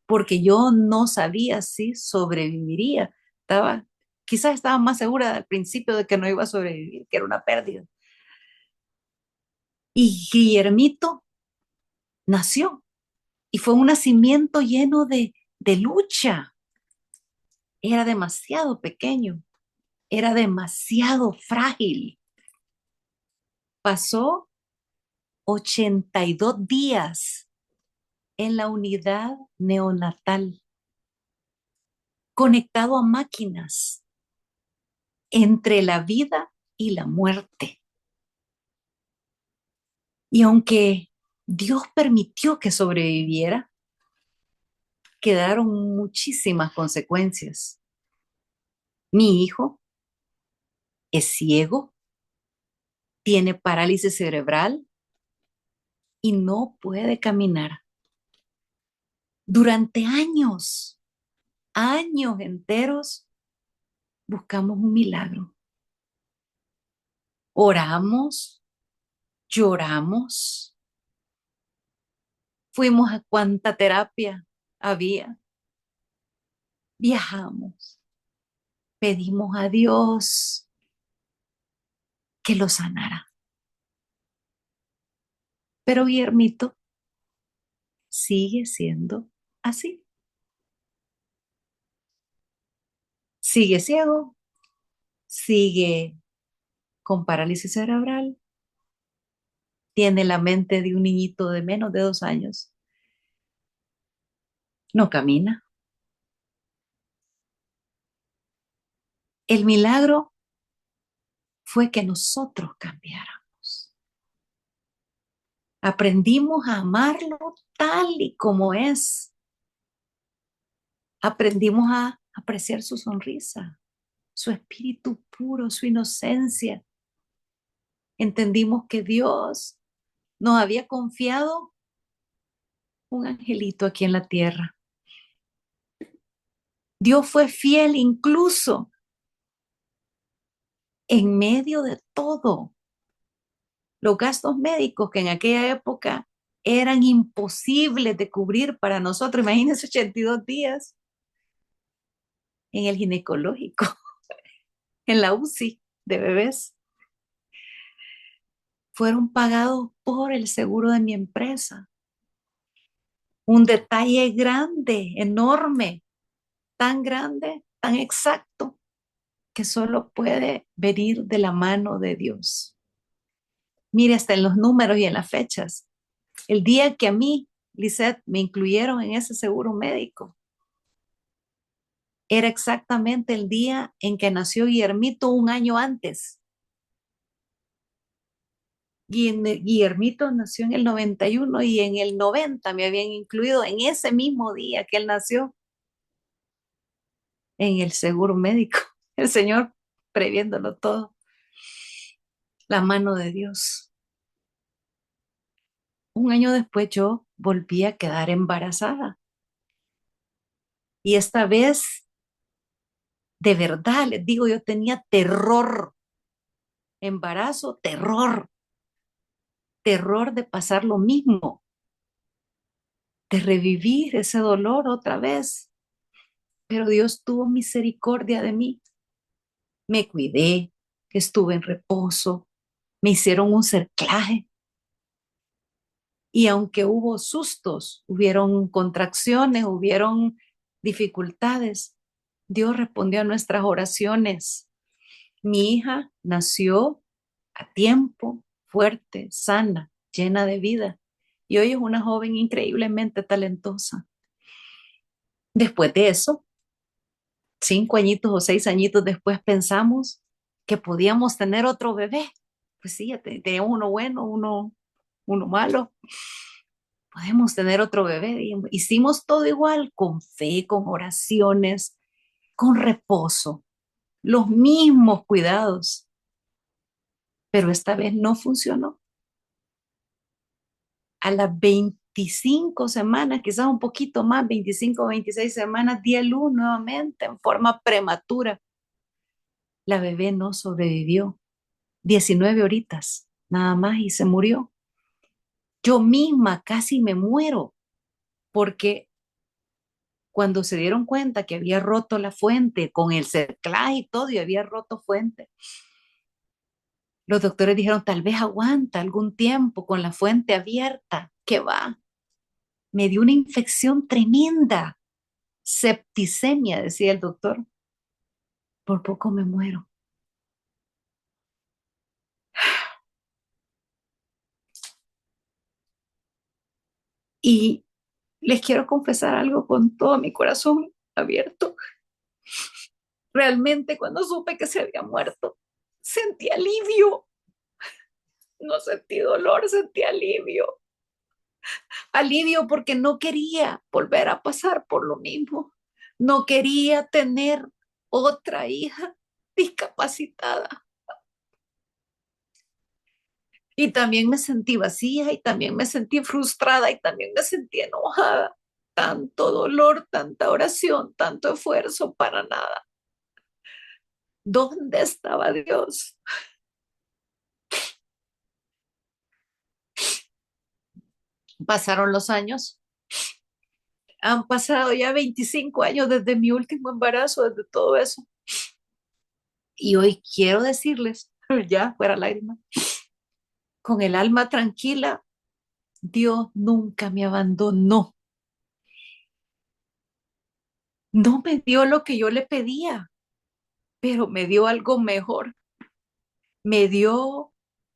porque yo no sabía si sobreviviría. Quizás estaba más segura al principio de que no iba a sobrevivir, que era una pérdida. Y Guillermito nació y fue un nacimiento lleno de lucha. Era demasiado pequeño, era demasiado frágil. Pasó 82 días en la unidad neonatal, conectado a máquinas, entre la vida y la muerte. Y aunque Dios permitió que sobreviviera, quedaron muchísimas consecuencias. Mi hijo es ciego, tiene parálisis cerebral y no puede caminar. Durante años, años enteros, buscamos un milagro. Oramos, lloramos, fuimos a cuánta terapia había, viajamos, pedimos a Dios que lo sanara. Pero Guillermito sigue siendo así. Sigue ciego, sigue con parálisis cerebral, tiene la mente de un niñito de menos de 2 años, no camina. El milagro fue que nosotros cambiáramos. Aprendimos a amarlo tal y como es. Aprendimos a apreciar su sonrisa, su espíritu puro, su inocencia. Entendimos que Dios nos había confiado un angelito aquí en la tierra. Dios fue fiel incluso en medio de todo. Los gastos médicos que en aquella época eran imposibles de cubrir para nosotros. Imagínense 82 días en el ginecológico, en la UCI de bebés. Fueron pagados por el seguro de mi empresa. Un detalle grande, enorme, tan grande, tan exacto, que solo puede venir de la mano de Dios. Mire, hasta en los números y en las fechas. El día que a mí, Lisette, me incluyeron en ese seguro médico, era exactamente el día en que nació Guillermito un año antes. Guillermito nació en el 91 y en el 90 me habían incluido en ese mismo día que él nació en el seguro médico. El Señor previéndolo todo. La mano de Dios. Un año después yo volví a quedar embarazada. Y esta vez, de verdad, les digo, yo tenía terror. Embarazo, terror. Terror de pasar lo mismo, de revivir ese dolor otra vez. Pero Dios tuvo misericordia de mí. Me cuidé, estuve en reposo, me hicieron un cerclaje. Y aunque hubo sustos, hubieron contracciones, hubieron dificultades, Dios respondió a nuestras oraciones. Mi hija nació a tiempo, fuerte, sana, llena de vida. Y hoy es una joven increíblemente talentosa. Después de eso, 5 añitos o 6 añitos después pensamos que podíamos tener otro bebé. Pues sí, ya teníamos uno bueno, uno malo. Podemos tener otro bebé. Y hicimos todo igual, con fe, con oraciones, con reposo. los mismos cuidados, pero esta vez no funcionó. A las 25 semanas, quizás un poquito más, 25 o 26 semanas, di a luz nuevamente en forma prematura. La bebé no sobrevivió. 19 horitas, nada más, y se murió. Yo misma casi me muero porque cuando se dieron cuenta que había roto la fuente con el cerclaje y todo, y había roto fuente, los doctores dijeron, tal vez aguanta algún tiempo con la fuente abierta. ¿Qué va? Me dio una infección tremenda, septicemia, decía el doctor. Por poco me muero. Y les quiero confesar algo con todo mi corazón abierto. Realmente cuando supe que se había muerto, sentí alivio. No sentí dolor, sentí alivio. Alivio porque no quería volver a pasar por lo mismo. No quería tener otra hija discapacitada. Y también me sentí vacía y también me sentí frustrada y también me sentí enojada. Tanto dolor, tanta oración, tanto esfuerzo para nada. ¿Dónde estaba Dios? Pasaron los años. Han pasado ya 25 años desde mi último embarazo, desde todo eso. Y hoy quiero decirles, ya fuera lágrima, con el alma tranquila, Dios nunca me abandonó. No me dio lo que yo le pedía, pero me dio algo mejor. Me dio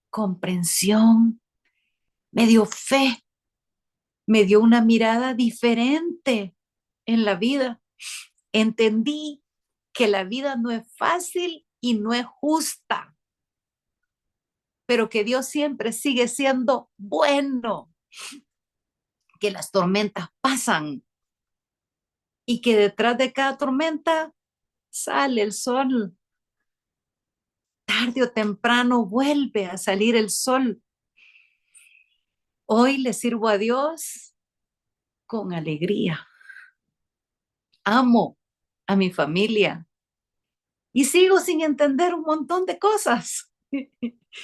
comprensión, me dio fe, me dio una mirada diferente en la vida. Entendí que la vida no es fácil y no es justa, pero que Dios siempre sigue siendo bueno, que las tormentas pasan y que detrás de cada tormenta sale el sol. Tarde o temprano vuelve a salir el sol. Hoy le sirvo a Dios con alegría. Amo a mi familia y sigo sin entender un montón de cosas.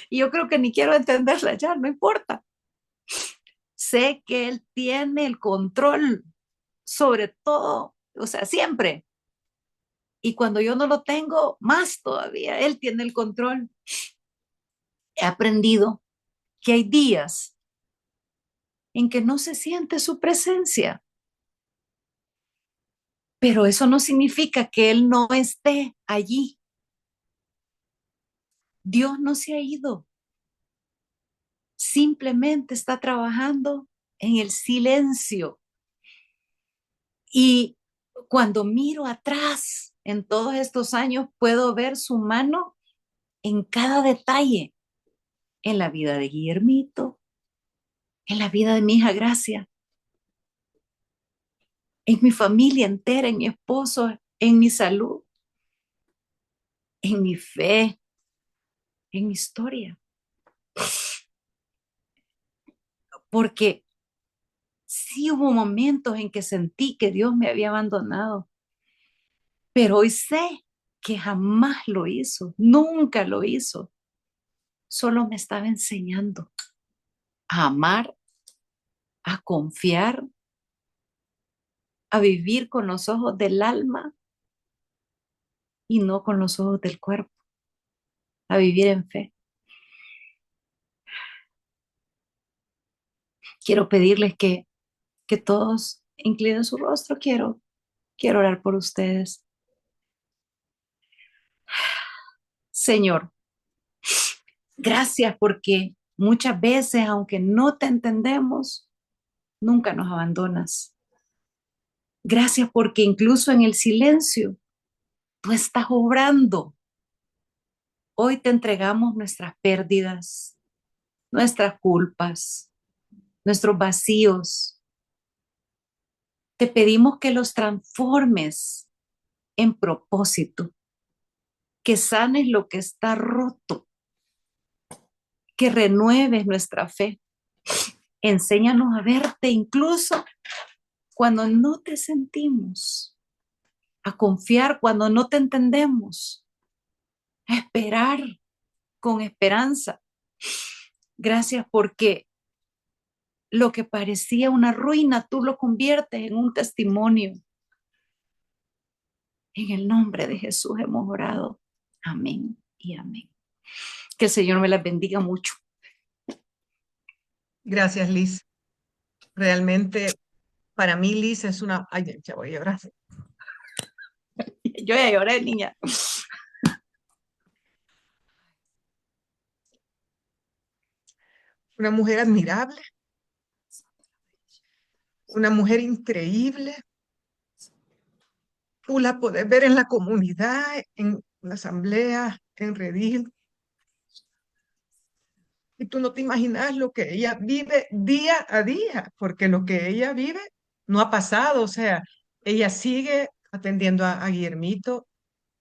Y yo creo que ni quiero entenderlas ya, no importa. Sé que Él tiene el control sobre todo, o sea, siempre. Y cuando yo no lo tengo, más todavía, Él tiene el control. He aprendido que hay días en que no se siente su presencia, pero eso no significa que Él no esté allí. Dios no se ha ido, simplemente está trabajando en el silencio. Y cuando miro atrás en todos estos años, puedo ver su mano en cada detalle, en la vida de Guillermito, en la vida de mi hija Gracia, en mi familia entera, en mi esposo, en mi salud, en mi fe, en mi historia. Porque sí hubo momentos en que sentí que Dios me había abandonado, pero hoy sé que jamás lo hizo, nunca lo hizo. Solo me estaba enseñando a amar, a confiar, a vivir con los ojos del alma y no con los ojos del cuerpo, a vivir en fe. Quiero pedirles que todos inclinen su rostro. Quiero orar por ustedes. Señor, gracias porque muchas veces, aunque no te entendemos, nunca nos abandonas. Gracias porque incluso en el silencio tú estás obrando. Hoy te entregamos nuestras pérdidas, nuestras culpas, nuestros vacíos. Te pedimos que los transformes en propósito, que sanes lo que está roto, que renueves nuestra fe. Enséñanos a verte incluso cuando no te sentimos, a confiar cuando no te entendemos, a esperar con esperanza. Gracias porque lo que parecía una ruina, tú lo conviertes en un testimonio. En el nombre de Jesús hemos orado. Amén y amén. Que el Señor me las bendiga mucho. Gracias, Liz. Realmente, para mí, Liz es una... Ay, ya voy a llorar. Yo ya lloré, niña. Una mujer admirable, una mujer increíble. Tú la puedes ver en la comunidad, en la asamblea, en Redil, y tú no te imaginas lo que ella vive día a día, porque lo que ella vive no ha pasado, o sea, ella sigue atendiendo a Guillermito,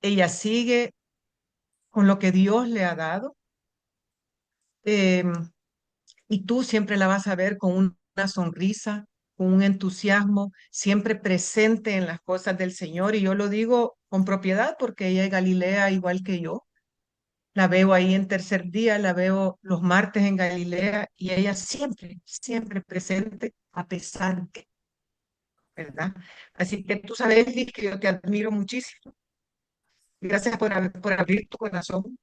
ella sigue con lo que Dios le ha dado, em, y tú siempre la vas a ver con una sonrisa, con un entusiasmo, siempre presente en las cosas del Señor, y yo lo digo con propiedad porque ella es Galilea igual que yo. La veo ahí en Tercer Día, la veo los martes en Galilea y ella siempre, siempre presente a pesar de, ¿verdad? Así que tú sabes, Liz, que yo te admiro muchísimo. Gracias por abrir tu corazón.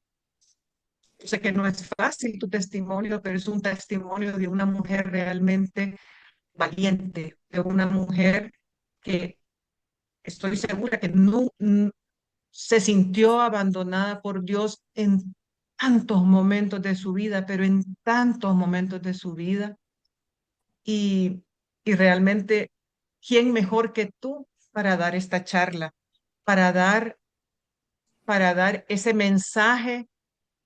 Yo sé que no es fácil tu testimonio, pero es un testimonio de una mujer realmente valiente, de una mujer que estoy segura que no, se sintió abandonada por Dios en tantos momentos de su vida, pero en tantos momentos de su vida. Y, y realmente, ¿quién mejor que tú para dar esta charla, para dar, para dar ese mensaje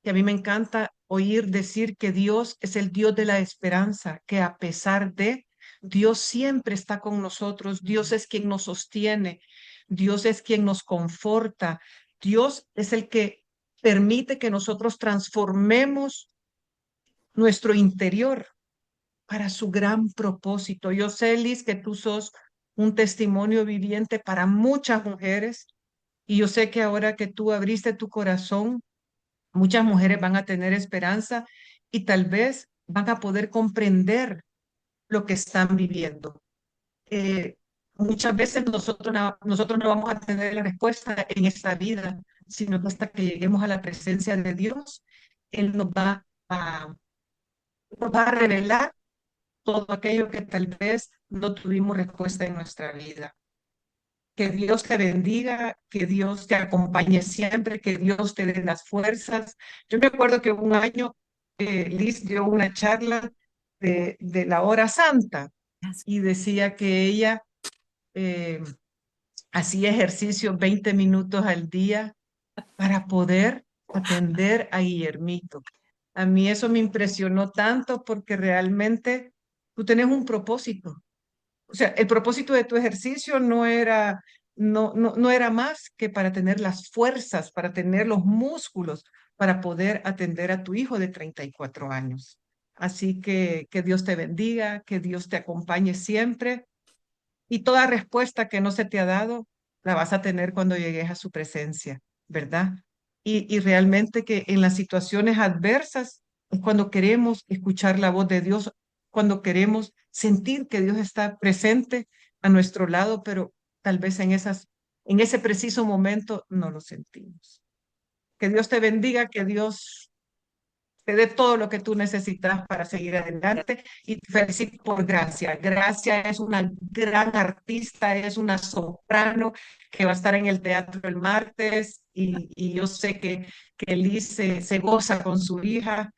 que a mí me encanta oír decir que Dios es el Dios de la esperanza, que a pesar de, Dios siempre está con nosotros, Dios es quien nos sostiene, Dios es quien nos conforta, Dios es el que permite que nosotros transformemos nuestro interior para su gran propósito. Yo sé, Liz, que tú sos un testimonio viviente para muchas mujeres y yo sé que ahora que tú abriste tu corazón, muchas mujeres van a tener esperanza y tal vez van a poder comprender lo que están viviendo. Eh, Muchas veces nosotros no vamos a tener la respuesta en esta vida, sino que hasta que lleguemos a la presencia de Dios, Él nos va a revelar todo aquello que tal vez no tuvimos respuesta en nuestra vida. Que Dios te bendiga, que Dios te acompañe siempre, que Dios te dé las fuerzas. Yo me acuerdo que un año Liz dio una charla de la hora santa y decía que ella eh, hacía ejercicio 20 minutos al día para poder atender a Guillermito. A mí eso me impresionó tanto porque realmente tú tienes un propósito. O sea, el propósito de tu ejercicio no era más que para tener las fuerzas, para tener los músculos, para poder atender a tu hijo de 34 años. Así que Dios te bendiga, que Dios te acompañe siempre y toda respuesta que no se te ha dado, la vas a tener cuando llegues a su presencia, ¿verdad? Y realmente que en las situaciones adversas es cuando queremos escuchar la voz de Dios, cuando queremos sentir que Dios está presente a nuestro lado, pero tal vez en ese preciso momento no lo sentimos. Que Dios te bendiga, que Dios te dé todo lo que tú necesitas para seguir adelante y te felicito por Gracia. Gracia es una gran artista, es una soprano que va a estar en el teatro el martes y yo sé que Liz se goza con su hija,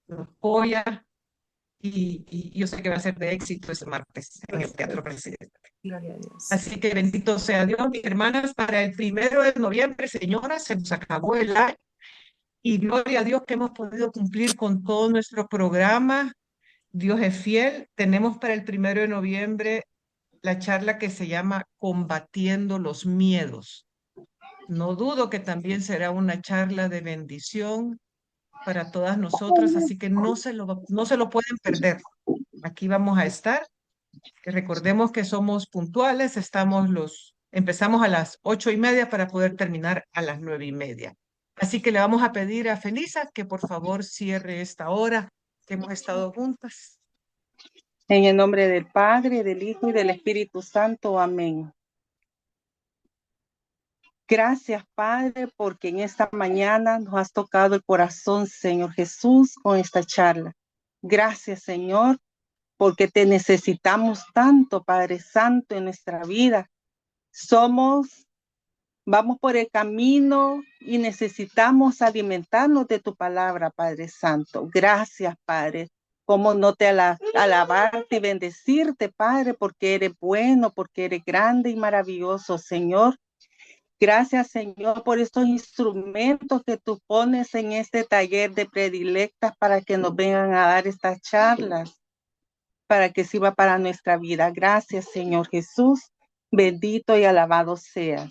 lo apoya y yo sé que va a ser de éxito ese martes en el Teatro Presidente. Gloria a Dios. Así que bendito sea Dios, mis hermanas, para el 1 de noviembre, señoras, se nos acabó el año. Y gloria a Dios que hemos podido cumplir con todo nuestro programa. Dios es fiel. Tenemos para el 1 de noviembre la charla que se llama Combatiendo los Miedos. No dudo que también será una charla de bendición para todas nosotras, así que no se lo pueden perder. Aquí vamos a estar. Que recordemos que somos puntuales, empezamos a las 8:30 para poder terminar a las 9:30. Así que le vamos a pedir a Felisa que por favor cierre esta hora que hemos estado juntas. En el nombre del Padre, del Hijo y del Espíritu Santo. Amén. Gracias, Padre, porque en esta mañana nos has tocado el corazón, Señor Jesús, con esta charla. Gracias, Señor, porque te necesitamos tanto, Padre Santo, en nuestra vida. Vamos por el camino y necesitamos alimentarnos de tu palabra, Padre Santo. Gracias, Padre. Cómo no te alabarte y bendecirte, Padre, porque eres bueno, porque eres grande y maravilloso, Señor. Gracias, Señor, por estos instrumentos que tú pones en este taller de predilectas para que nos vengan a dar estas charlas, para que sirva para nuestra vida. Gracias, Señor Jesús. Bendito y alabado seas.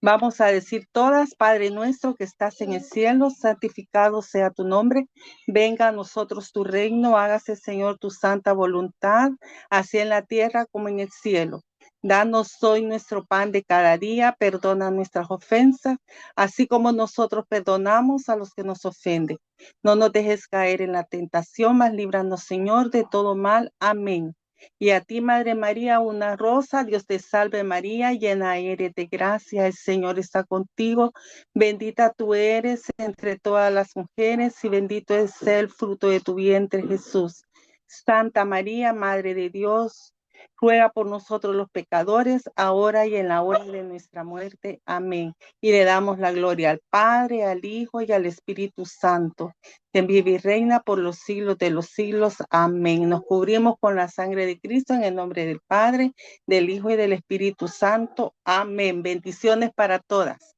Vamos a decir todas: Padre nuestro que estás en el cielo, santificado sea tu nombre. Venga a nosotros tu reino, hágase, Señor, tu santa voluntad, así en la tierra como en el cielo. Danos hoy nuestro pan de cada día, perdona nuestras ofensas, así como nosotros perdonamos a los que nos ofenden. No nos dejes caer en la tentación, mas líbranos, Señor, de todo mal. Amén. Y a ti, Madre María, una rosa, Dios te salve María, llena eres de gracia, el Señor está contigo, bendita tú eres entre todas las mujeres y bendito es el fruto de tu vientre, Jesús. Santa María, Madre de Dios, ruega por nosotros los pecadores, ahora y en la hora de nuestra muerte. Amén. Y le damos la gloria al Padre, al Hijo y al Espíritu Santo, que vive y reina por los siglos de los siglos. Amén. Nos cubrimos con la sangre de Cristo en el nombre del Padre, del Hijo y del Espíritu Santo. Amén. Bendiciones para todas.